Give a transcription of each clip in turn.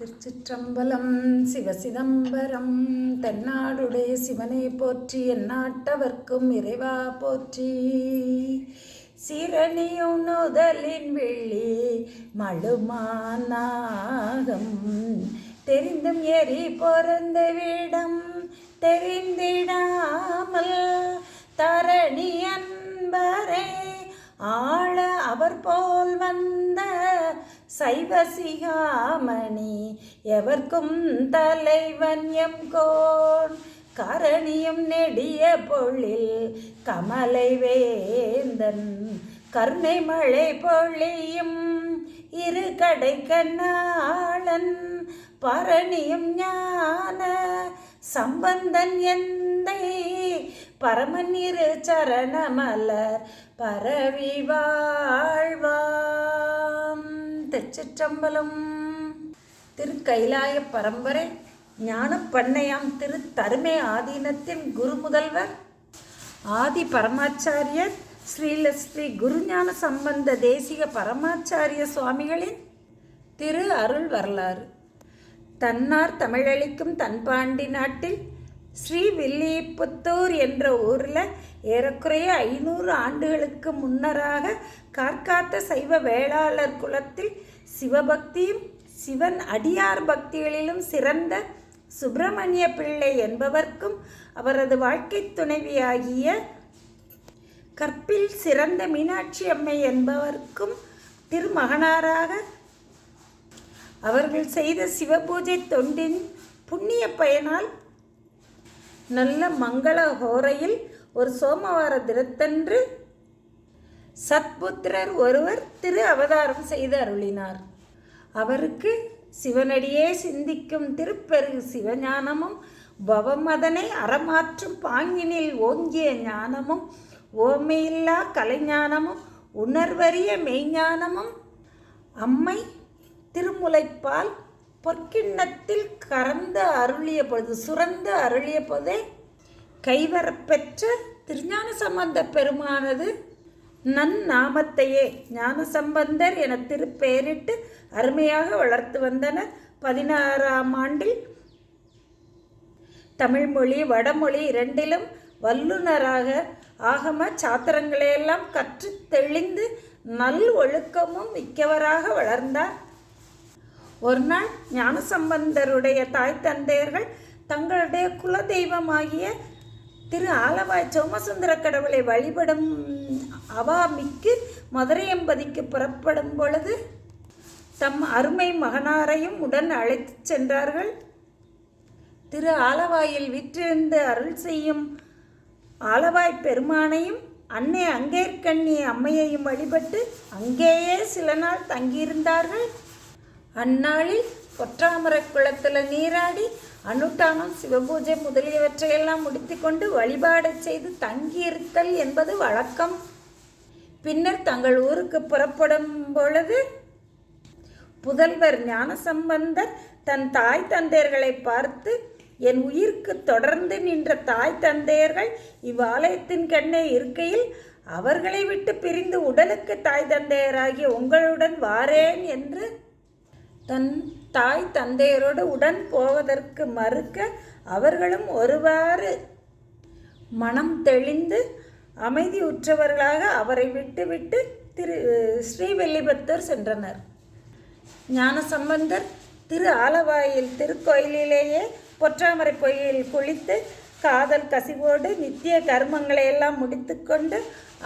திருச்சிற்றம்பலம். சிவசிதம்பரம். தென்னாடுடைய சிவனை போற்றி, எந்நாட்டவர்க்கும் இறைவா போற்றி. சீரணியும் நுதலின் வெள்ளி மழுமானாகம் தெரிந்தும் எரி பொறந்த விடம் தெரிந்திடாமல் தரணி அன்பரே ஆள அவர் போல் வந்த சைவசிகாமணி எவர்க்கும் தலைவன் எம்கோன் கரணியும் நெடிய பொழில் கமலை வேந்தன் கருணை மழை பொழியும் இரு கடை கண்ணாளன் பரணியும் ஞான சம்பந்தன் எந்தை பரமன் இரு சரணமலர் பரவி வாழ்வாம். திருச்சிற்றம்பலம். திருக்கைலாய பரம்பரை ஞான பண்ணையாம் திரு தருமை ஆதீனத்தின் குரு முதல்வர் ஆதி பரமாச்சாரியர் ஸ்ரீ குருஞான சம்பந்த தேசிக பரமாச்சாரிய சுவாமிகளின் திரு அருள் வரலாறு. தன்னார் தமிழளிக்கும் தன்பாண்டி நாட்டில் ஸ்ரீவில்லிபுத்தூர் என்ற ஊரில் ஏறக்குறைய 500 ஆண்டுகளுக்கு முன்னராக கார்காத்த சைவ வேளாளர் குலத்தில் சிவபக்தியும் சிவன் அடியார் பக்திகளிலும் சிறந்த சுப்பிரமணிய பிள்ளை என்பவர்க்கும் அவரது வாழ்க்கை துணைவியாகிய கற்பில் சிறந்த மீனாட்சி அம்மை என்பவர்க்கும் திருமகனாராக அவர்கள் செய்த சிவபூஜை தொண்டின் புண்ணிய பயனால் நல்ல மங்கள ஹோரையில் ஒரு சோமவார தினத்தன்று சத்புத்திரர் ஒருவர் திரு அவதாரம் செய்து அருளினார். அவருக்கு சிவனடியே சிந்திக்கும் திருப்பெருகு சிவஞானமும் பவமதனை அறமாற்றும் பாங்கினில் ஓங்கிய ஞானமும் ஓமையில்லா கலைஞானமும் உணர்வறிய மெய்ஞானமும் அம்மை திருமுலைப்பால் பொற்கிண்ணத்தில் கறந்து அருளிய பொழுது சுரந்து அருளிய போதே கைவரப்பெற்ற திருஞான சம்பந்த பெருமானது நன்னாமத்தையே ஞானசம்பந்தர் என திருப்பெயரிட்டு அருமையாக வளர்த்து வந்தனர். 16ஆம் ஆண்டில் தமிழ்மொழி வடமொழி இரண்டிலும் வல்லுநராக ஆகம சாத்திரங்களையெல்லாம் கற்று தெளிந்து நல் ஒழுக்கமும் மிக்கவராக வளர்ந்தார். ஒரு நாள் ஞானசம்பந்தருடைய தாய் தந்தையர்கள் தங்களுடைய குலதெய்வமாகிய திரு ஆலவாய் சோமசுந்தர கடவுளை வழிபடும் அவாமிக்கு மதுரையம்பதிக்கு புறப்படும் பொழுது தம் அருமை மகனாரையும் உடன் அழைத்து சென்றார்கள். திரு ஆலவாயில் விற்றிருந்து அருள் செய்யும் ஆலவாய் பெருமானையும் அன்னை அங்கேற்கண்ணி அம்மையையும் வழிபட்டு அங்கேயே சில நாள் தங்கியிருந்தார்கள். அந்நாளில் பொற்றாமரை குளத்தில் நீராடி அனுட்டானம் சிவபூஜை முதலியவற்றையெல்லாம் முடித்து கொண்டு வழிபாடு செய்து தங்கியிருத்தல் என்பது வழக்கம். பின்னர் தங்கள் ஊருக்கு புறப்படும் பொழுது புதல்வர் ஞானசம்பந்தர் தன் தாய் தந்தையர்களை பார்த்து, என் உயிருக்கு தொடர்ந்து நின்ற தாய் தந்தையர்கள் இவ்வாலயத்தின் கண்ணே இருக்கையில் அவர்களை விட்டு பிரிந்து உடலுக்கு தாய் தந்தையராகிய உங்களுடன் வாரேன் என்று தன் தாய் தந்தையரோடு உடன் போவதற்கு மறுக்க அவர்களும் ஒருவாறு மனம் தெளிந்து அமைதியுற்றவர்களாக அவரை விட்டுவிட்டு ஸ்ரீவில்லிபுத்தூர் சென்றனர். ஞானசம்பந்தர் திரு ஆலவாயில் திருக்கோயிலிலேயே பொற்றாமரை பொய்யில் குளித்து காதல் கசிவோடு நித்திய கர்மங்களையெல்லாம் முடித்து கொண்டு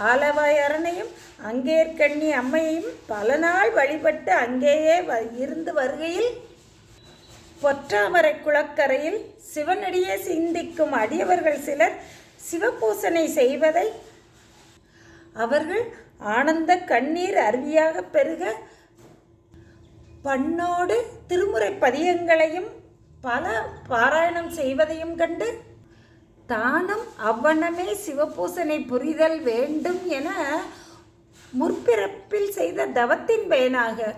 ஆலவாய் அரணையும் அங்கேற்கண்ணி அம்மையையும் பல நாள் வழிபட்டு அங்கேயே இருந்து வருகையில் பொற்றாமரை குளக்கரையில் சிவனடியே சிந்திக்கும் அடியவர்கள் சிலர் சிவபூசனை செய்வதை அவர்கள் ஆனந்த கண்ணீர் அருவியாக பெருக பண்ணோடு திருமுறை பதியங்களையும் பல பாராயணம் செய்வதையும் கண்டு தானும் அவ்வண்ணமே சிவபூசனை புரிதல் வேண்டும் என முற்பிறப்பில் செய்த தவத்தின் பயனாக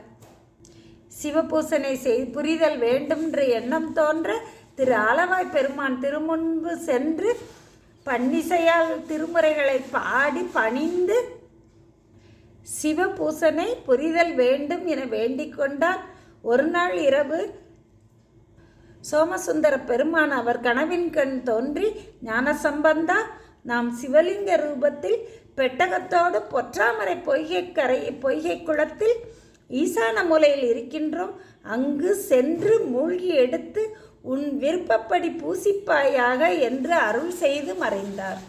சிவபூசனை புரிதல் வேண்டும் என்ற எண்ணம் தோன்ற திரு ஆலவாய் பெருமான் திருமுன்பு சென்று பன்னிசையால் திருமுறைகளை பாடி பணிந்து சிவபூசனை புரிதல் வேண்டும் என வேண்டிக் கொண்டார். ஒரு நாள் இரவு சோமசுந்தர பெருமான் அவர் கனவின் கண் தோன்றி, ஞானசம்பந்தா, நாம் சிவலிங்க ரூபத்தில் பெட்டகத்தோடு பொற்றாமரை பொய்கை குளத்தில் ஈசான மூலையில் இருக்கின்றோம். அங்கு சென்று மூழ்கி எடுத்து உன் விருப்பப்படி பூசிப்பாயாக என்று அருள் செய்து மறைந்தார்.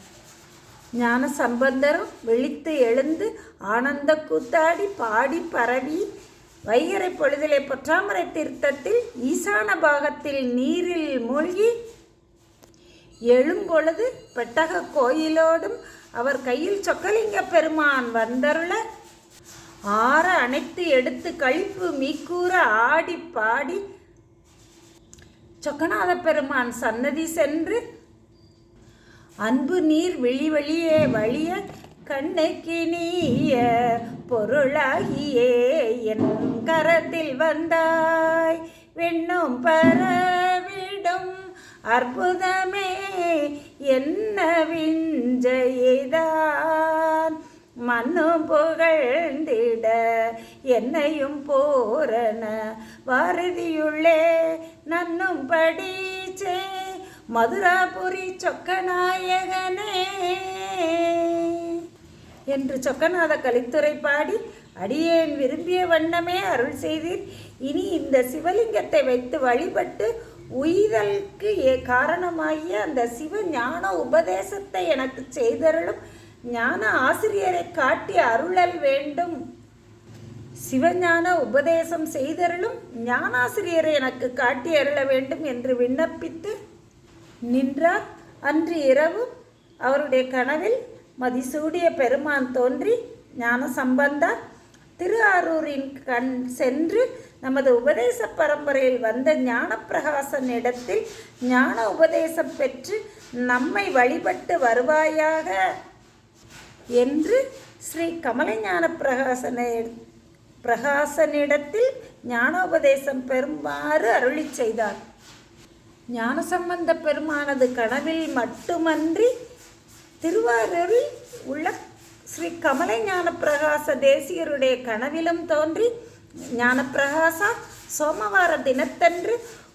ஞான சம்பந்தரும் விழித்து எழுந்து ஆனந்த கூத்தாடி பாடி பரவி வைகரை பொழுதிலே பொற்றாமரை தீர்த்தத்தில் ஈசான பாகத்தில் நீரில் மூழ்கி எழும்பொழுது பெட்டக கோயிலோடும் அவர் கையில் சொக்கலிங்க பெருமான் வந்தருள ஆற அணைத்து எடுத்து கழிப்பு மீக்கூற ஆடி பாடி சொக்கநாத பெருமான் சன்னதி சென்று அன்பு நீர் வெளியே வழிய கண்ணுக்கினிய பொருளாகியே என் கரத்தில் வந்தாய், வெண்ணும் பரவிடும் அற்புதமே என்ன விஞ்சைதான், மண்ணும் புகழ்ந்திட என்னையும் போரண வாரதியுள்ளே நன்னும் படிச்சே மதுராபுரி சொக்கநாயகனே என்று சொக்கநாத கலித்துறை பாடி அடியேன் விரும்பிய வண்ணமே அருள் செய்தீர். இனி இந்த சிவலிங்கத்தை வைத்து வழிபட்டு உய்தலுக்கு காரணமாகிய அந்த சிவ ஞான உபதேசத்தை எனக்கு செய்தருளும் ஞான ஆசிரியரை காட்டி அருளல் வேண்டும். சிவஞான உபதேசம் செய்தருளும் ஞானாசிரியரை எனக்கு காட்டி அருள வேண்டும் என்று விண்ணப்பித்து நின்றார். அன்று இரவு அவருடைய கனவில் மதிசூடிய பெருமான் தோன்றி, ஞான சம்பந்தா, திருஆரூரின் கண் சென்று நமது உபதேச பரம்பரையில் வந்த ஞானப்பிரகாசன் இடத்தில் ஞான உபதேசம் பெற்று நம்மை வழிபட்டு வருவாயாக என்று ஸ்ரீ கமலஞான பிரகாசனிடத்தில் ஞானோபதேசம் பெறுமாறு அருளி செய்தார். ஞானசம்பந்த பெருமானது கனவில் மட்டுமன்றி திருவாரூரில் உள்ள ஸ்ரீ கமலஞான பிரகாச தேசியருடைய கனவிலும் தோன்றி, ஞானப்பிரகாசா, சோமவார தினத்தன்று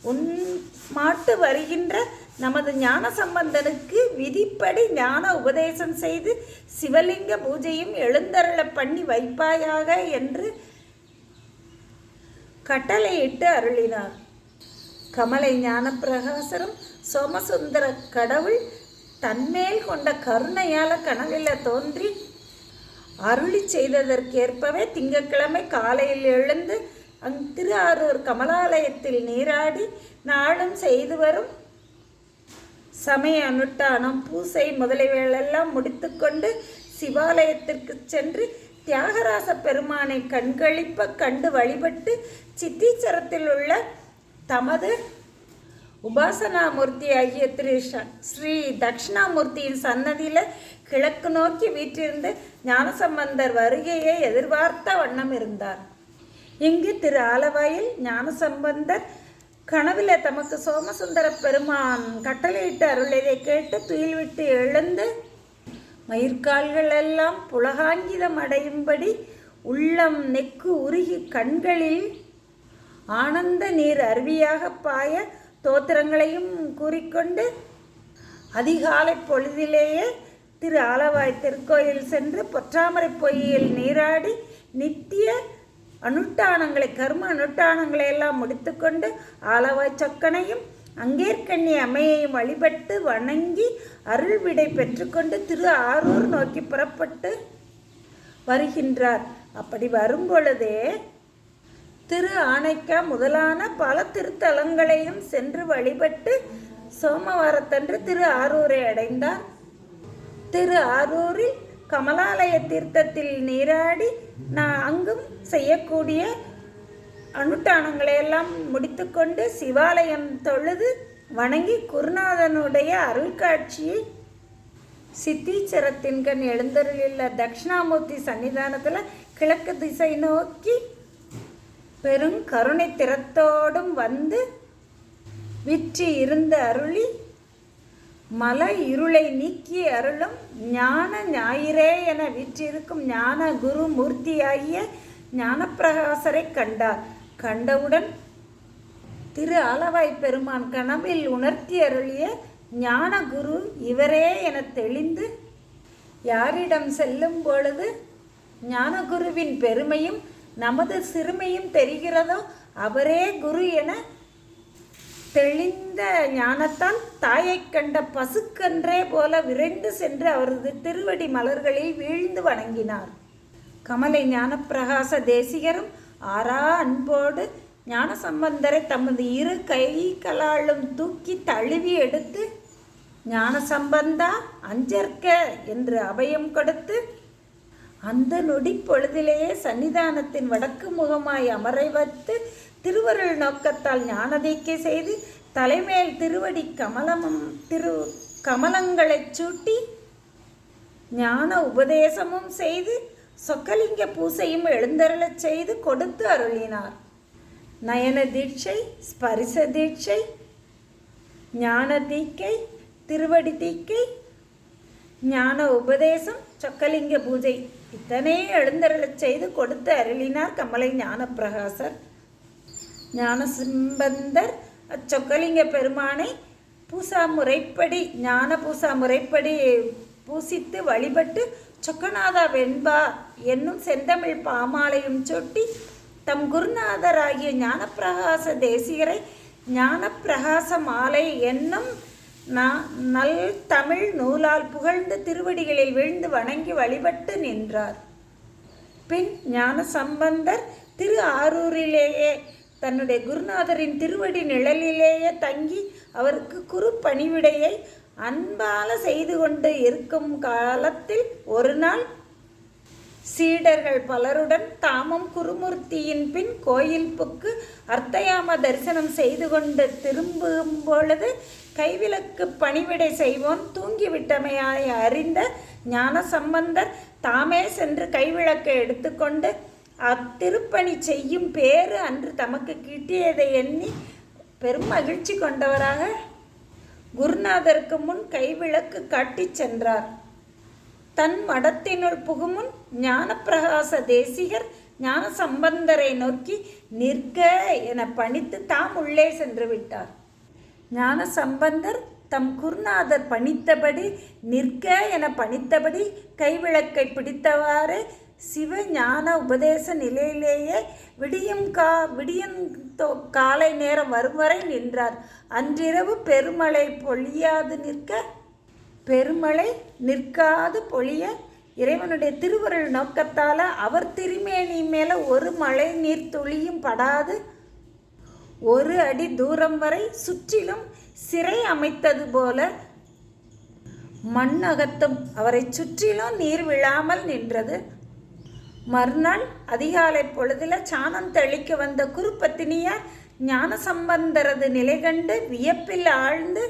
உன் மாட்டு வருகின்ற நமது ஞான சம்பந்தனுக்கு விதிப்படி ஞான உபதேசம் செய்து சிவலிங்க பூஜையும் எழுந்தருள பண்ணி வைப்பாயாக என்று கட்டளையிட்டு அருளினார். கமலை ஞானப்பிரகாசரும் சோமசுந்தர கடவுள் தன்மேல் கொண்ட கருணையால கனவில தோன்றி அருளி செய்ததற்கேற்பவே திங்கட்கிழமை காலையில் எழுந்து திருஆரூர் கமலாலயத்தில் நீராடி நாளும் செய்து வரும் சமய அனுஷ்டானம், பூசை முதலியவைகளெல்லாம் முடித்துக்கொண்டு சிவாலயத்திற்கு சென்று தியாகராச பெருமானை கண்களிப்ப கண்டு வழிபட்டு சித்தீச்சரத்தில் உள்ள தமது உபாசனாமூர்த்தி ஆகிய ஸ்ரீ தட்சிணாமூர்த்தியின் சன்னதியில் கிழக்கு நோக்கி வீற்றிருந்து ஞானசம்பந்தர் வருகையை எதிர்பார்த்த வண்ணம் இருந்தார். இங்கு திரு ஆலவாயில் ஞானசம்பந்தர் கனவில் தமக்கு சோமசுந்தர பெருமான் கட்டளையிட்டு அருளதை கேட்டு துயில் விட்டு எழுந்து மயிர்கால்கள் எல்லாம் புலகாங்கிதம் அடையும்படி உள்ளம் நெக்கு உருகி கண்களில் ஆனந்த நீர் அருவியாக பாய தோத்திரங்களையும் கூறிக்கொண்டு அதிகாலை பொழுதிலேயே திரு ஆலவாய் திருக்கோயில் சென்று பொற்றாமரை பொய்யில் நீராடி நித்திய அனுஷ்டானங்களை கர்ம அனுஷ்டானங்களை எல்லாம் முடித்துக்கொண்டு ஆலவாய் சொக்கனையும் அங்கேற்கண்ணி அம்மையையும் வழிபட்டு வணங்கி அருள் விடை பெற்றுக்கொண்டு திரு ஆரூர் நோக்கி புறப்பட்டு வருகின்றார். அப்படி வரும்பொழுதே திரு ஆனைக்கா முதலான பல திருத்தலங்களையும் சென்று வழிபட்டு சோமவாரத்தன்று திரு ஆரூரை அடைந்தார். திரு ஆரூரில் கமலாலய தீர்த்தத்தில் நீராடி அங்கும் செய்யக்கூடிய அனுஷ்டானங்களையெல்லாம் முடித்துக்கொண்டு சிவாலயம் தொழுது வணங்கி குருநாதனுடைய அருள் காட்சியை சித்தீச்சரத்தின் கண் எழுந்தருளியுள்ள தட்சிணாமூர்த்தி சன்னிதானத்தில் கிழக்கு திசை நோக்கி பெரும் கருணை திறத்தோடும் வந்து விற்றி இருந்த அருளி மலை இருளை நீக்கி அருளும் ஞான ஞாயிறே என விற்றிருக்கும் ஞான குரு மூர்த்தியாகிய ஞானப்பிரகாசரை கண்டார். கண்டவுடன் திரு ஆலவாய் பெருமான் கனவில் உணர்த்தி அருளிய ஞான குரு இவரே என தெளிந்து யாரிடம் செல்லும் பொழுது ஞானகுருவின் பெருமையும் நமது சிறுமையும் தெரிகிறதோ அவரே குரு என தெளிந்த ஞானத்தால் தாயை கண்ட பசுக்கன்றே போல விரைந்து சென்று அவரது திருவடி மலர்களில் வீழ்ந்து வணங்கினார். கமலை ஞானப்பிரகாச தேசிகரும் ஆறா அன்போடு ஞானசம்பந்தரை தமது இரு கைகளாலும் தூக்கி தழுவி எடுத்து ஞானசம்பந்தா அஞ்சற்க என்று அபயம் கொடுத்து அந்த நொடி பொழுதிலேயே சன்னிதானத்தின் வடக்கு முகமாய் அமரை வைத்து திருவருள் நோக்கத்தால் ஞானதீக்கை செய்து தலைமேல் திருவடி கமலங்களை சூட்டி ஞான உபதேசமும் செய்து சொக்கலிங்க பூசையும் எழுந்தருளச் செய்து கொடுத்து அருளினார். நயன தீட்சை, ஸ்பரிச தீட்சை, ஞான தீக்கை, திருவடி தீக்கை, ஞான உபதேசம், சொக்கலிங்க பூஜை இத்தனை எழுந்தருளச் செய்து கொடுத்து அருளினார் கமலை ஞானப்பிரகாசர். ஞானசம்பந்தர் அச்சொக்கலிங்க பெருமானை பூசா முறைப்படி ஞான பூசா முறைப்படி பூசித்து வழிபட்டு சொக்கநாதா வெண்பா என்னும் செந்தமிழ் பாமாலையும் சொட்டி தம் குருநாதராகிய ஞானப்பிரகாச தேசிகரை ஞானப்பிரகாச மாலை என்னும் நல் தமிழ் நூலால் புகழ்ந்து திருவடிகளில் விழுந்து வணங்கி வழிபட்டு நின்றார். பின் ஞானசம்பந்தர் திரு ஆரூரிலேயே தன்னுடைய குருநாதரின் திருவடி நிழலிலேயே தங்கி அவருக்கு குரு பணிவிடையை அன்பால செய்து கொண்டு இருக்கும் காலத்தில் ஒரு நாள் சீடர்கள் பலருடன் தாமும் குருமூர்த்தியின் பின் கோயில் புக்கு அர்த்தயாம தரிசனம் செய்து கொண்டு திரும்பும் பொழுது கைவிளக்கு பணிவிடை செய்வோன் தூங்கிவிட்டமையாய் அறிந்த ஞானசம்பந்தர் தாமே சென்று கைவிளக்கை எடுத்துக்கொண்டு அத்திருப்பணி செய்யும் பேறு அன்று தமக்கு கிட்டியதை எண்ணி பெரும் மகிழ்ச்சி கொண்டவராக குருநாதருக்கு முன் கைவிளக்கு காட்டிச் சென்றார். தன் மடத்தினுள் புகுமுன் ஞானப்பிரகாச தேசிகர் ஞானசம்பந்தரை நோக்கி நிற்க என பணித்து தாம் உள்ளே சென்று விட்டார். ஞானசம்பந்தர் தம் குருநாதர் பணித்தபடி நிற்க என பணித்தபடி கைவிளக்கை பிடித்தவாறு சிவ ஞான உபதேச நிலையிலேயே விடியும் காலை நேரம் வரும் வரை நின்றார். அன்றிரவு பெருமழை நிற்காது பொழிய இறைவனுடைய திருவருள் நோக்கத்தால் அவர் திருமேனி மேலே ஒரு மழை நீர் துளியும் படாது ஒரு அடி தூரம் வரை சுற்றிலும் சிறை அமைத்தது போல மண்ணகத்தும் அவரை சுற்றிலும் நீர் விழாமல் நின்றது. மறுநாள் அதிகாலை பொழுதில் சாணம் தெளிக்க வந்த குருப்பத்தினியார் ஞானசம்பந்தரது நிலை கண்டு வியப்பில் ஆழ்ந்து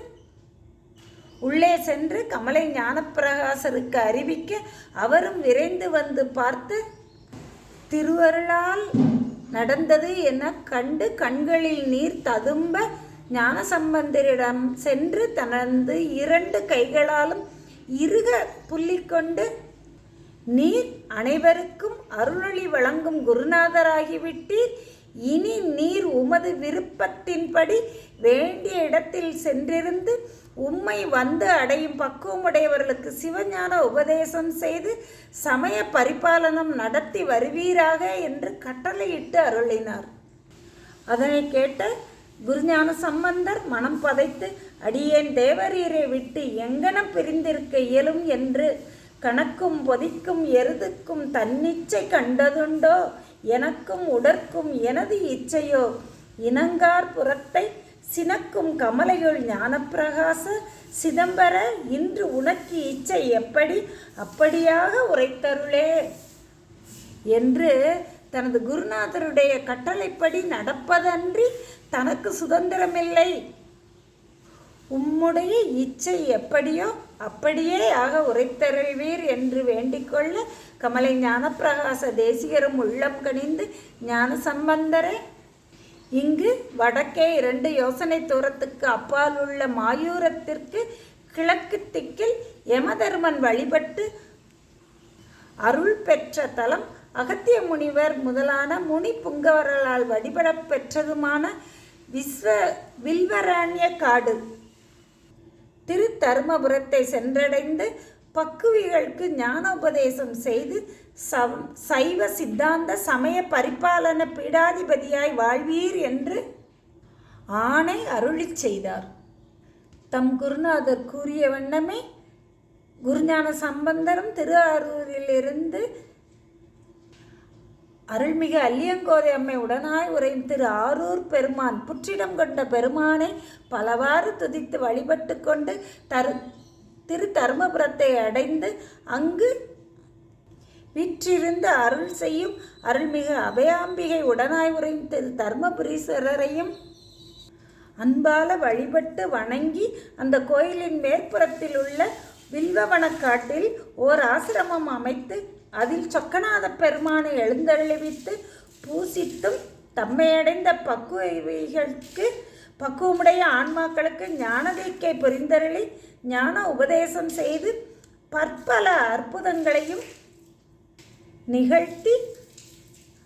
உள்ளே சென்று கமலை ஞானப்பிரகாசருக்கு அறிவிக்க அவரும் விரைந்து வந்து பார்த்து திருவருளால் நடந்தது என கண்டு கண்களில் நீர் ததும்ப ஞானசம்பந்தரிடம் சென்று தனது 2 கைகளாலும் இறுக புள்ளிக்கொண்டு நீர் அனைவருக்கும் அருளொளி வழங்கும் குருநாதராகிவிட்டீர். இனி நீர் உமது விருப்பத்தின்படி வேண்டிய இடத்தில் சென்றிருந்து உம்மை வந்து அடையும் பக்குவமுடையவர்களுக்கு சிவஞான உபதேசம் செய்து சமய பரிபாலனம் நடத்தி வருவீராக என்று கட்டளையிட்டு அருளினார். அதனை கேட்ட குருஞான சம்பந்தர் மனம் பதைத்து அடியேன் தேவரீரை விட்டு எங்கனம் பிரிந்திருக்க இயலும் என்று கணக்கும் பொதிக்கும் எருதுக்கும் தன்னிச்சை கண்டதுண்டோ எனக்கும் உடற்கும் எனது இச்சையோ இனங்கார் புறத்தை சினக்கும் கமலையுள் ஞானப்பிரகாச சிதம்பர இன்று உனக்கு இச்சை எப்படி அப்படியாக உரைத்தருளே என்று தனது குருநாதருடைய கட்டளைப்படி நடப்பதன்றி தனக்கு சுதந்திரமில்லை. உம்முடைய இச்சை எப்படியோ அப்படியே ஆக உரைத்தருள்வீர் என்று வேண்டிக்கொள்ள கமலை ஞானப்பிரகாச தேசிகரும் உள்ளம் கனிந்து ஞானசம்பந்தரே இங்கு வடக்கே 2 யோசனை தூரத்துக்கு அப்பால் உள்ள மாயூரத்திற்கு கிழக்கு திக்கில் யமதர்மன் வழிபட்டு அருள் பெற்ற தலம் அகத்திய முனிவர் முதலான முனி புங்கவர்களால் வழிபடப் பெற்றதுமான வில்வராண்ய காடு திருத்தருமபுரத்தை சென்றடைந்து பக்குவிகளுக்கு ஞானோபதேசம் செய்து சைவ சித்தாந்த சமய பரிபாலன பீடாதிபதியாய் வாழ்வீர் என்று ஆணை அருளிச் செய்தார். தம் குருநாதர் கூறிய வண்ணமே குருஞான சம்பந்தரும் திருஆரூரிலிருந்து அருள்மிகு அல்லியங்கோதை அம்மை உடனாய் உரையும் திரு ஆரூர் பெருமான் புற்றிடம் கொண்ட பெருமானை பலவாறு துதித்து வழிபட்டு கொண்டு திரு தருமபுரத்தை அடைந்து அங்கு விற்றிருந்து அருள் செய்யும் அருள்மிகு அபயாம்பிகை உடனாய் உரையும் திரு தர்மபுரீஸ்வரரையும் அன்பால வழிபட்டு வணங்கி அந்த கோயிலின் மேற்புறத்தில் உள்ள வில்வவனக்காட்டில் ஓர் ஆசிரமம் அமைத்து அதில் சொக்கநாத பெருமானை எழுந்தருளிவித்து பூசித்தும் தம்மையடைந்த பக்குவமுடைய ஆன்மாக்களுக்கு ஞானதீக்கை புரிந்தருளி ஞான உபதேசம் செய்து பற்பல அற்புதங்களையும் நிகழ்த்தி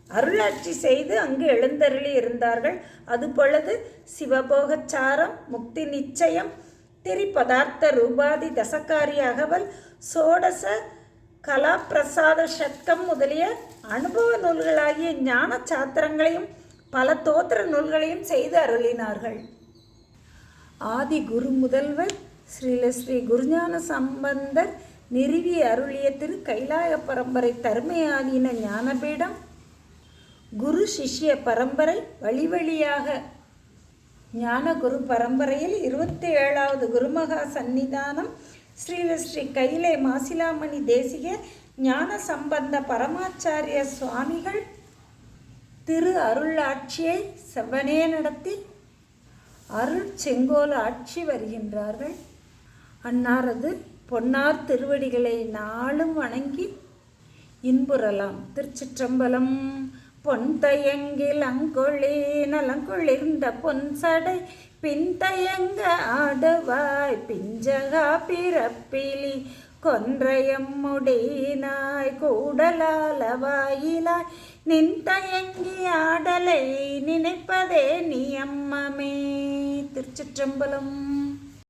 அருளாட்சி செய்து அங்கு எழுந்தருளி இருந்தார்கள். அதுபொழுது சிவபோகச்சாரம், முக்தி நிச்சயம், திரிபதார்த்த ரூபாதி தசகாரி அகவல், சோடச கலாப்பிரசாத சட்கம் முதலிய அனுபவ நூல்களாகிய ஞான சாத்திரங்களையும் பல தோத்திர நூல்களையும் செய்து அருளினார்கள். ஆதி குரு முதல்வர் ஸ்ரீ குருஞான சம்பந்தர் நிறுவி அருளிய திரு கைலாய பரம்பரை தர்மயாதீன ஞானபீடம் குரு சிஷ்ய பரம்பரை வழியாக ஞான குரு பரம்பரையில் 27வது குருமகா சந்நிதானம் ஸ்ரீ கைலை மாசிலாமணி தேசிக ஞான சம்பந்த பரமாச்சாரிய சுவாமிகள் திரு அருள் ஆட்சியை செவ்வனே நடத்தி அருள் செங்கோல் ஆட்சி வருகின்றார்கள். அன்னாரது பொன்னார் திருவடிகளை நாளும் வணங்கி இன்புறலாம். திருச்சிற்றம்பலம். பொன்தயங்கில் அங்கொழி நலங்குளிர்ந்த பொன்சடை பின்தயங்க ஆடுவாய் பிஞ்சகா பிறப்பிலி கொன்றையம் முடினாய் கூடலாலவாயிலாய் நின்தயங்கி ஆடலை நினைப்பதே நீ அம்மமே. திருச்சிற்றம்பலம்.